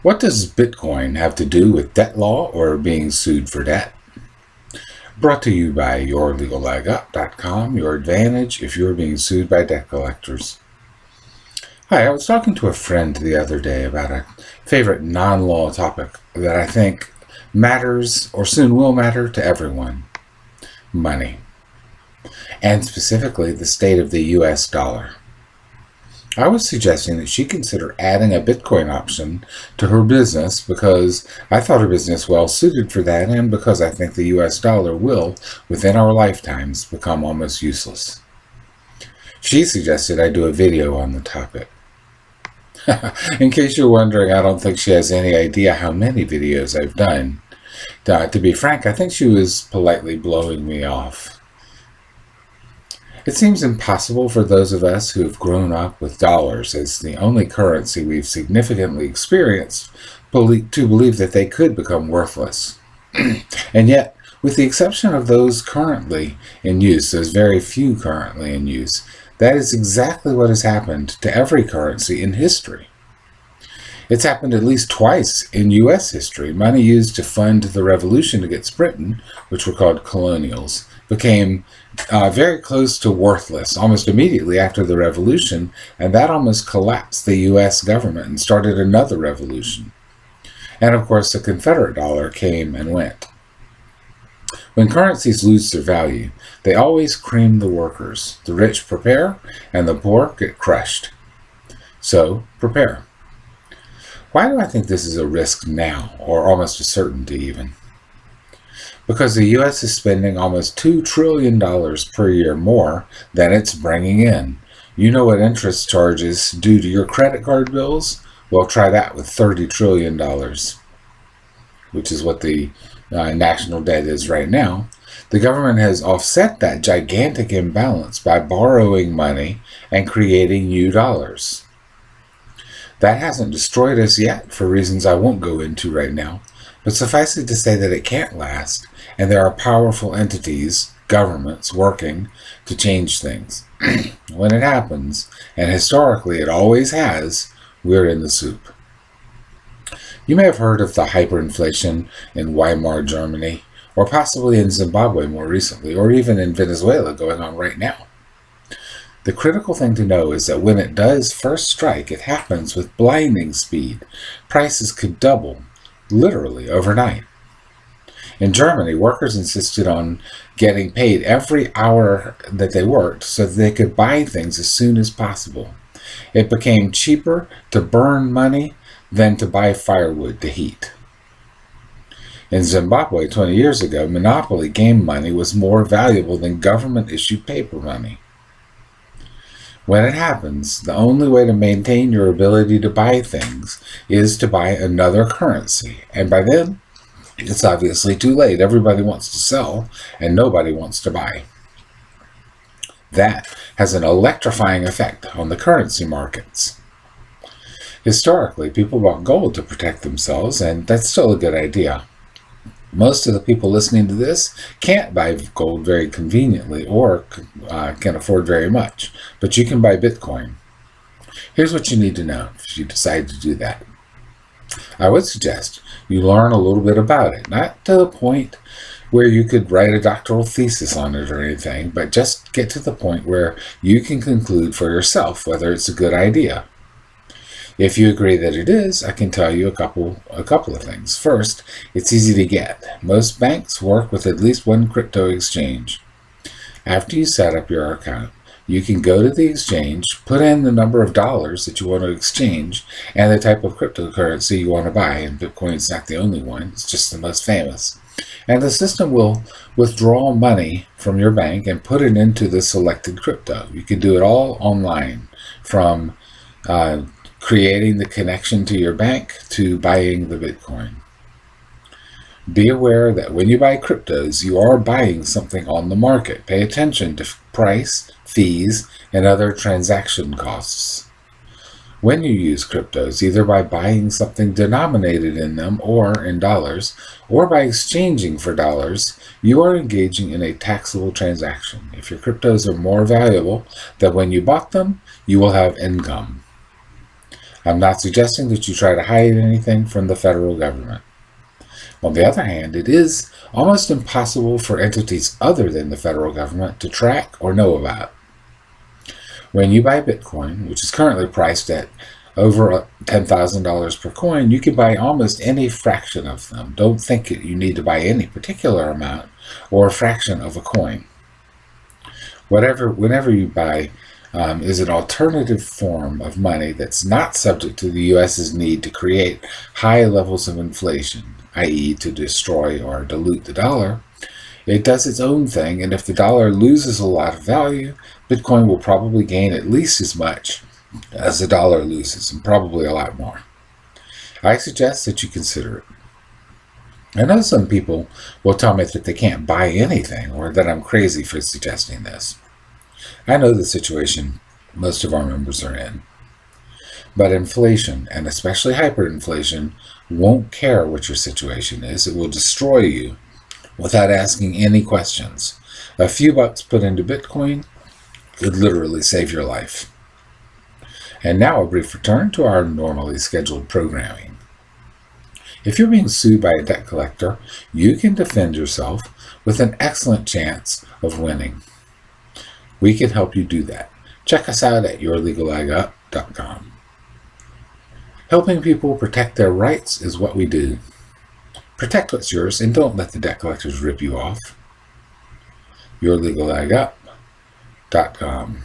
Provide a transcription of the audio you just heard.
What does Bitcoin have to do with debt law or being sued for debt? Brought to you by yourlegallegup.com, your advantage if you're being sued by debt collectors. Hi, I was talking to a friend the other day about a favorite non-law topic that I think matters or soon will matter to everyone: money, and specifically the state of the US dollar. I was suggesting that she consider adding a Bitcoin option to her business because I thought her business well suited for that, and because I think the US dollar will, within our lifetimes, become almost useless. She suggested I do a video on the topic. In case you're wondering, I don't think she has any idea how many videos I've done. To be frank, I think she was politely blowing me off. It seems impossible for those of us who have grown up with dollars as the only currency we've significantly experienced to believe that they could become worthless. And yet, with the exception of those currently in use, those very few currently in use, that is exactly what has happened to every currency in history. It's happened at least twice in U.S. history. Money used to fund the revolution against Britain, which were called colonials, became very close to worthless almost immediately after the revolution, and that almost collapsed the U.S. government and started another revolution. And of course, the Confederate dollar came and went. When currencies lose their value, they always cream the workers. The rich prepare, and the poor get crushed. So, prepare. Why do I think this is a risk now, or almost a certainty even? Because the U.S. is spending almost $2 trillion per year more than it's bringing in. You know what interest charges do to your credit card bills? Well, try that with $30 trillion, which is what the national debt is right now. The government has offset that gigantic imbalance by borrowing money and creating new dollars. That hasn't destroyed us yet, for reasons I won't go into right now, but suffice it to say that it can't last, and there are powerful entities, governments, working to change things. When it happens, and historically it always has, we're in the soup. You may have heard of the hyperinflation in Weimar Germany, or possibly in Zimbabwe more recently, or even in Venezuela going on right now. The critical thing to know is that when it does first strike, it happens with blinding speed. Prices could double, literally overnight. In Germany, workers insisted on getting paid every hour that they worked so that they could buy things as soon as possible. It became cheaper to burn money than to buy firewood to heat. In Zimbabwe 20 years ago, monopoly game money was more valuable than government-issued paper money. When it happens, the only way to maintain your ability to buy things is to buy another currency, and by then, it's obviously too late. Everybody wants to sell, and nobody wants to buy. That has an electrifying effect on the currency markets. Historically, people bought gold to protect themselves, and that's still a good idea. Most of the people listening to this can't buy gold very conveniently or can afford very much, but you can buy Bitcoin. Here's what you need to know if you decide to do that. I would suggest you learn a little bit about it, not to the point where you could write a doctoral thesis on it or anything, but just get to the point where you can conclude for yourself whether it's a good idea. If you agree that it is, I can tell you a couple of things. First, it's easy to get. Most banks work with at least one crypto exchange. After you set up your account, you can go to the exchange, put in the number of dollars that you want to exchange, and the type of cryptocurrency you want to buy. And Bitcoin is not the only one, it's just the most famous. And the system will withdraw money from your bank and put it into the selected crypto. You can do it all online, from creating the connection to your bank to buying the Bitcoin. Be aware that when you buy cryptos, you are buying something on the market. Pay attention to price, fees, and other transaction costs. When you use cryptos, either by buying something denominated in them or in dollars, or by exchanging for dollars, you are engaging in a taxable transaction. If your cryptos are more valuable than when you bought them, you will have income. I'm not suggesting that you try to hide anything from the federal government. On the other hand, it is almost impossible for entities other than the federal government to track or know about. When you buy Bitcoin, which is currently priced at over $10,000 per coin, you can buy almost any fraction of them. Don't think that you need to buy any particular amount or a fraction of a coin. Whenever you buy is an alternative form of money that's not subject to the U.S.'s need to create high levels of inflation, i.e. to destroy or dilute the dollar. It does its own thing, and if the dollar loses a lot of value, Bitcoin will probably gain at least as much as the dollar loses, and probably a lot more. I suggest that you consider it. I know some people will tell me that they can't buy anything, or that I'm crazy for suggesting this. I know the situation most of our members are in. But inflation, and especially hyperinflation, won't care what your situation is. It will destroy you without asking any questions. A few bucks put into Bitcoin could literally save your life. And now a brief return to our normally scheduled programming. If you're being sued by a debt collector, you can defend yourself with an excellent chance of winning. We can help you do that. Check us out at yourlegallegup.com. Helping people protect their rights is what we do. Protect what's yours and don't let the debt collectors rip you off. yourlegallegup.com.